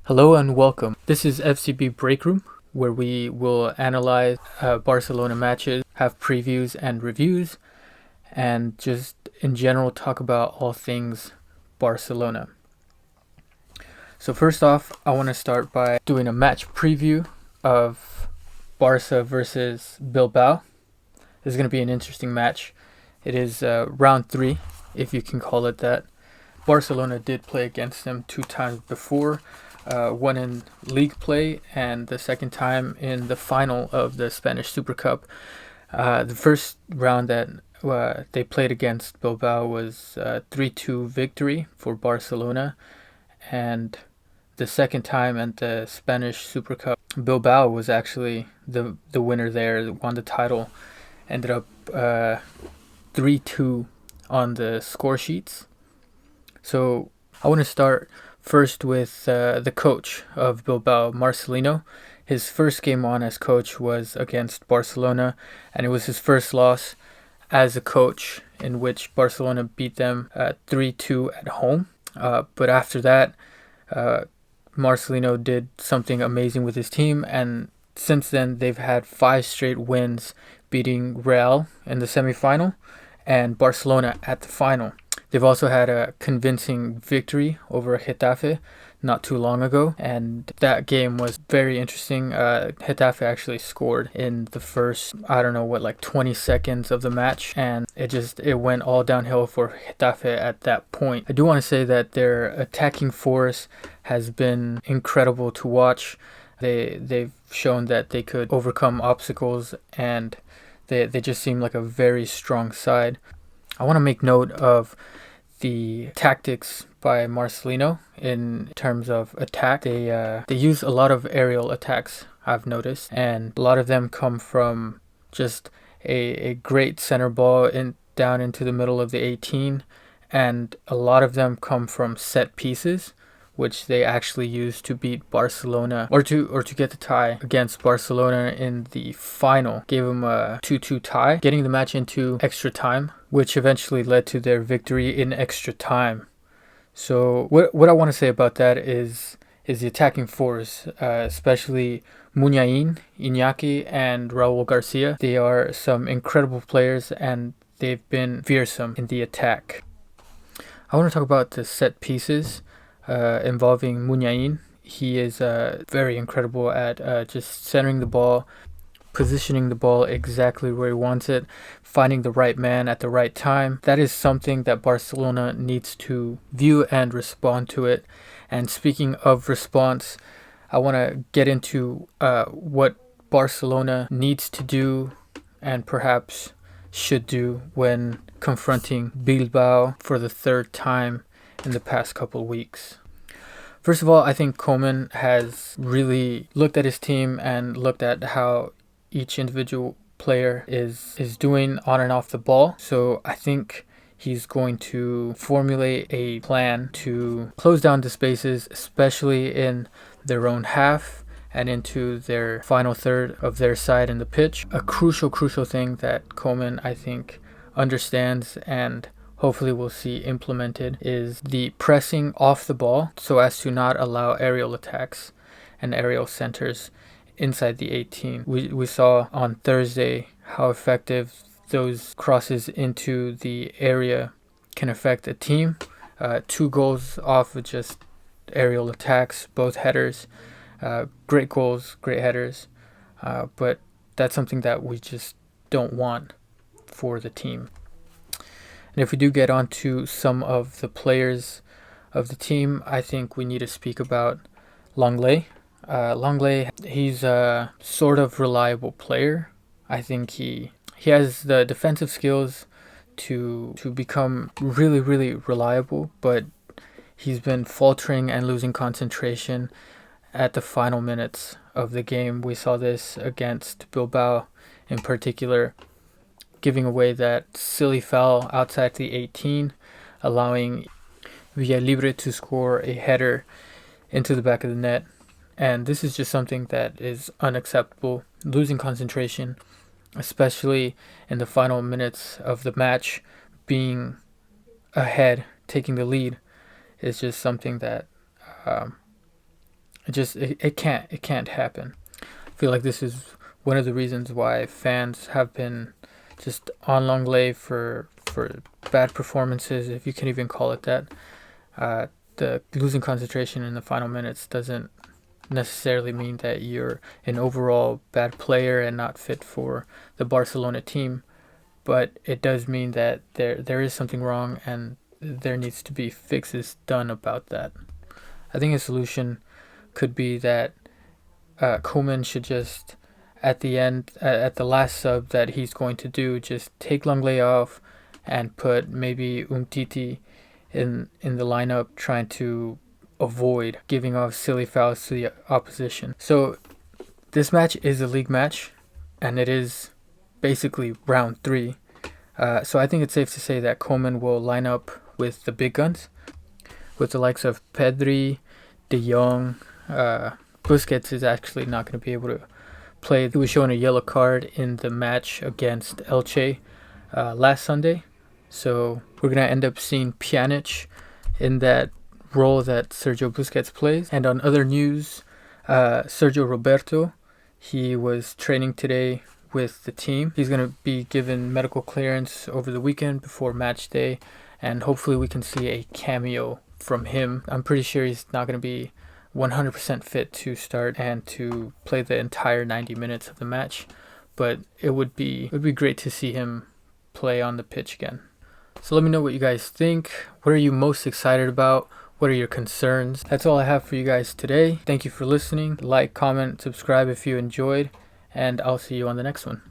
Hello and welcome. This is FCB Break Room, where we will analyze Barcelona matches, have previews and reviews, and just in general talk about all things Barcelona. So first off, I want to start by doing a match preview of Barca versus Bilbao. This is going to be an interesting match. It is round 3, if you can call it that. Barcelona did play against them 2 times before. One in league play and the second time in the final of the Spanish Super Cup. The first round that they played against Bilbao was a 3-2 victory for Barcelona, and the second time at the Spanish Super Cup, Bilbao was actually the winner there, won the title, ended up 3-2 on the score sheets. So I want to start first with the coach of Bilbao, Marcelino. His first game on as coach was against Barcelona, and it was his first loss as a coach, in which Barcelona beat them 3-2 at home. But after that, Marcelino did something amazing with his team, and since then they've had 5 straight wins, beating Real in the semi-final and Barcelona at the final. They've also had a convincing victory over Getafe not too long ago, and that game was very interesting. Getafe actually scored in the first, 20 seconds of the match, and it went all downhill for Getafe at that point. I do want to say that their attacking force has been incredible to watch. They've shown that they could overcome obstacles, and they just seem like a very strong side. I want to make note of the tactics by Marcelino in terms of attack. They use a lot of aerial attacks, I've noticed, and a lot of them come from just a great center ball down into the middle of the 18, and a lot of them come from set pieces, which they actually used to beat Barcelona or to get the tie against Barcelona in the final. Gave them a 2-2 tie, getting the match into extra time, which eventually led to their victory in extra time. So what I want to say about that is the attacking force, especially Muniain, Iñaki, and Raul Garcia. They are some incredible players, and they've been fearsome in the attack. I want to talk about the set pieces involving Muniain. He is very incredible at just centering the ball, positioning the ball exactly where he wants it, finding the right man at the right time. That is something that Barcelona needs to view and respond to it. And speaking of response, I want to get into what Barcelona needs to do and perhaps should do when confronting Bilbao for the 3rd time in the past couple of weeks. First of all, I think Koeman has really looked at his team and looked at how each individual player is doing on and off the ball. So I think he's going to formulate a plan to close down the spaces, especially in their own half and into their final third of their side in the pitch. A crucial thing that Koeman, I think, understands and hopefully we'll see implemented is the pressing off the ball so as to not allow aerial attacks and aerial centers inside the 18. We saw on Thursday how effective those crosses into the area can affect a team. 2 goals off of just aerial attacks, both headers. Great goals, great headers. But that's something that we just don't want for the team. And if we do get on to some of the players of the team, I think we need to speak about Lenglet. Lenglet, he's a sort of reliable player. I think he has the defensive skills to become really reliable, but he's been faltering and losing concentration at the final minutes of the game. We saw this against Bilbao in particular, giving away that silly foul outside the 18, allowing Villalibre to score a header into the back of the net. And this is just something that is unacceptable. Losing concentration, especially in the final minutes of the match, being ahead, taking the lead, is just something that It can't happen. I feel like this is one of the reasons why fans have been just on Longley for bad performances, if you can even call it that. The losing concentration in the final minutes doesn't necessarily mean that you're an overall bad player and not fit for the Barcelona team, but it does mean that there is something wrong and there needs to be fixes done about that. I think a solution could be that Koeman should just at the end at the last sub that he's going to do, just take Langley off and put maybe Umtiti in the lineup, trying to avoid giving off silly fouls to the opposition. So this match is a league match, and it is basically round three. So I think it's safe to say that Koeman will line up with the big guns, with the likes of Pedri, De Jong. Busquets is actually not going to be able to play. He was shown a yellow card in the match against Elche last Sunday. So we're going to end up seeing Pjanic in that role that Sergio Busquets plays. And on other news, Sergio Roberto, he was training today with the team. He's going to be given medical clearance over the weekend before match day, and hopefully we can see a cameo from him. I'm pretty sure he's not going to be 100% fit to start and to play the entire 90 minutes of the match, but it would be great to see him play on the pitch again. So let me know what you guys think. What are you most excited about? What are your concerns? That's all I have for you guys today. Thank you for listening. Like, comment, subscribe if you enjoyed, and I'll see you on the next one.